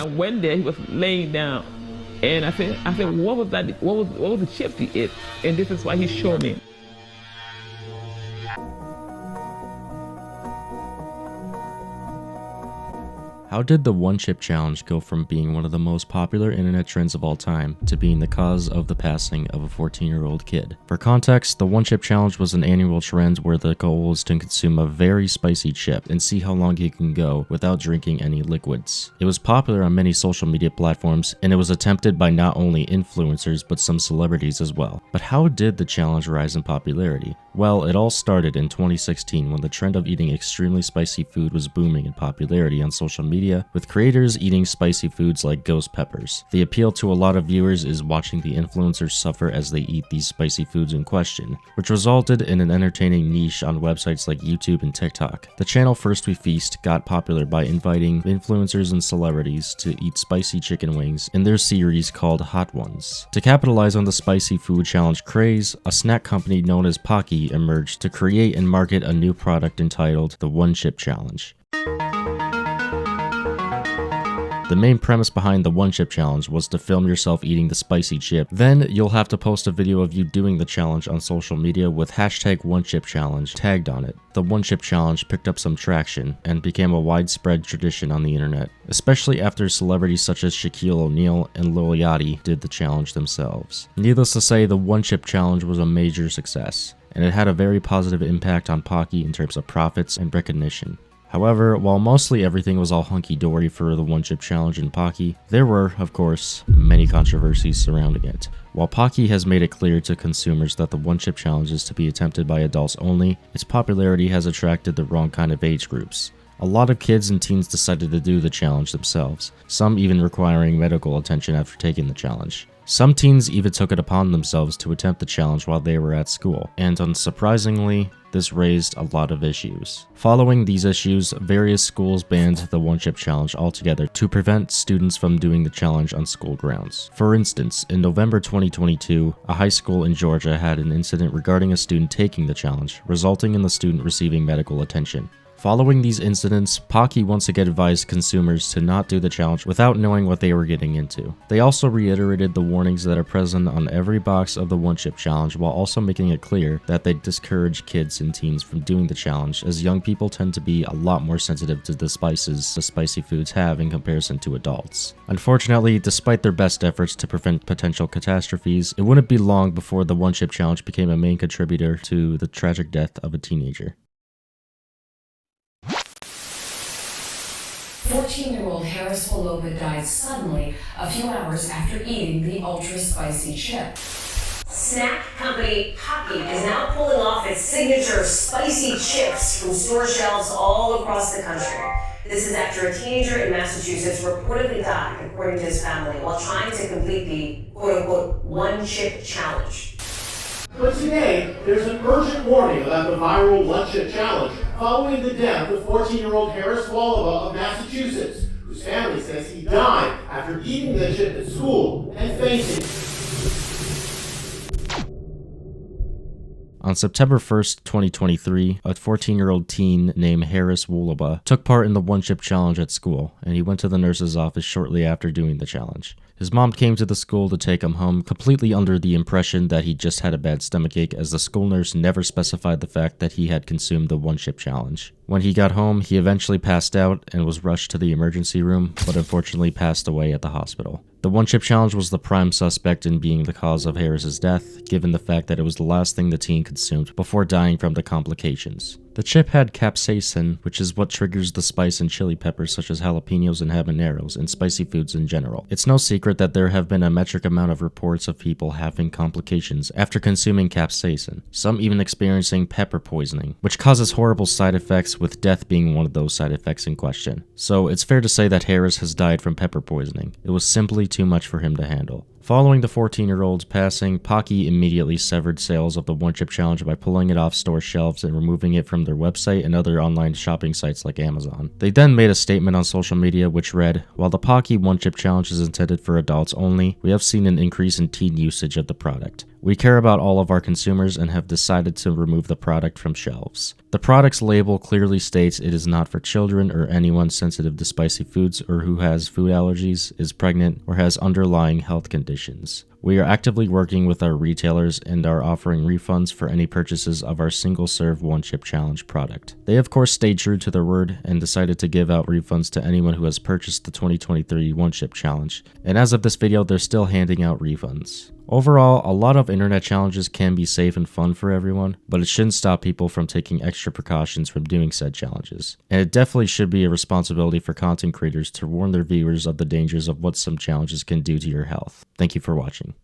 I went there, he was laying down. And I said, what was that? What was the chips he ate? And this is why he showed me. How did the One Chip Challenge go from being one of the most popular internet trends of all time to being the cause of the passing of a 14-year-old kid? For context, the One Chip Challenge was an annual trend where the goal was to consume a very spicy chip and see how long you can go without drinking any liquids. It was popular on many social media platforms, and it was attempted by not only influencers but some celebrities as well. But how did the challenge rise in popularity? Well, it all started in 2016 when the trend of eating extremely spicy food was booming in popularity on social media, with creators eating spicy foods like ghost peppers. The appeal to a lot of viewers is watching the influencers suffer as they eat these spicy foods in question, which resulted in an entertaining niche on websites like YouTube and TikTok. The channel First We Feast got popular by inviting influencers and celebrities to eat spicy chicken wings in their series called Hot Ones. To capitalize on the spicy food challenge craze, a snack company known as Paqui emerged to create and market a new product entitled the One Chip Challenge. The main premise behind the One Chip Challenge was to film yourself eating the spicy chip. Then you'll have to post a video of you doing the challenge on social media with hashtag One Chip Challenge tagged on it. The One Chip Challenge picked up some traction and became a widespread tradition on the internet, especially after celebrities such as Shaquille O'Neal and Lil Yachty did the challenge themselves. Needless to say, the One Chip Challenge was a major success, and it had a very positive impact on Paqui in terms of profits and recognition. However, while mostly everything was all hunky-dory for the One Chip Challenge in Paqui, there were, of course, many controversies surrounding it. While Paqui has made it clear to consumers that the One Chip Challenge is to be attempted by adults only, its popularity has attracted the wrong kind of age groups. A lot of kids and teens decided to do the challenge themselves, some even requiring medical attention after taking the challenge. Some teens even took it upon themselves to attempt the challenge while they were at school, and unsurprisingly, this raised a lot of issues. Following these issues, various schools banned the One Chip Challenge altogether to prevent students from doing the challenge on school grounds. For instance, in November 2022, a high school in Georgia had an incident regarding a student taking the challenge, resulting in the student receiving medical attention. Following these incidents, Paqui once again advised consumers to not do the challenge without knowing what they were getting into. They also reiterated the warnings that are present on every box of the One Chip Challenge, while also making it clear that they discourage kids and teens from doing the challenge, as young people tend to be a lot more sensitive to the spices the spicy foods have in comparison to adults. Unfortunately, despite their best efforts to prevent potential catastrophes, it wouldn't be long before the One Chip Challenge became a main contributor to the tragic death of a teenager. 14-year-old Harris Woloba died suddenly a few hours after eating the ultra-spicy chip. Snack company Paqui is now pulling off its signature spicy chips from store shelves all across the country. This is after a teenager in Massachusetts reportedly died, according to his family, while trying to complete the quote-unquote One Chip Challenge. But today, there's an urgent warning about the viral One Chip Challenge following the death of 14-year-old Harris Woloba of Massachusetts, whose family says he died after eating the chip at school and fainting. On September 1st, 2023, a 14-year-old teen named Harris Woloba took part in the One Chip Challenge at school, and he went to the nurse's office shortly after doing the challenge. His mom came to the school to take him home, completely under the impression that he just had a bad stomachache, as the school nurse never specified the fact that he had consumed the One Chip Challenge. When he got home, he eventually passed out and was rushed to the emergency room, but unfortunately passed away at the hospital. The One Chip Challenge was the prime suspect in being the cause of Harris's death, given the fact that it was the last thing the teen consumed before dying from the complications. The chip had capsaicin, which is what triggers the spice in chili peppers such as jalapenos and habaneros, and spicy foods in general. It's no secret that there have been a metric amount of reports of people having complications after consuming capsaicin, some even experiencing pepper poisoning, which causes horrible side effects, with death being one of those side effects in question. So it's fair to say that Harris has died from pepper poisoning. It was simply too much for him to handle. Following the 14-year-old's passing, Paqui immediately severed sales of the One Chip Challenge by pulling it off store shelves and removing it from their website and other online shopping sites like Amazon. They then made a statement on social media which read, "While the Paqui One Chip Challenge is intended for adults only, we have seen an increase in teen usage of the product. We care about all of our consumers and have decided to remove the product from shelves. The product's label clearly states it is not for children or anyone sensitive to spicy foods or who has food allergies, is pregnant, or has underlying health conditions. We are actively working with our retailers and are offering refunds for any purchases of our single-serve one-chip challenge product. They of course stayed true to their word and decided to give out refunds to anyone who has purchased the 2023 one-chip challenge, and as of this video they're still handing out refunds. Overall, a lot of internet challenges can be safe and fun for everyone, but it shouldn't stop people from taking extra precautions from doing said challenges. And it definitely should be a responsibility for content creators to warn their viewers of the dangers of what some challenges can do to your health. Thank you for watching.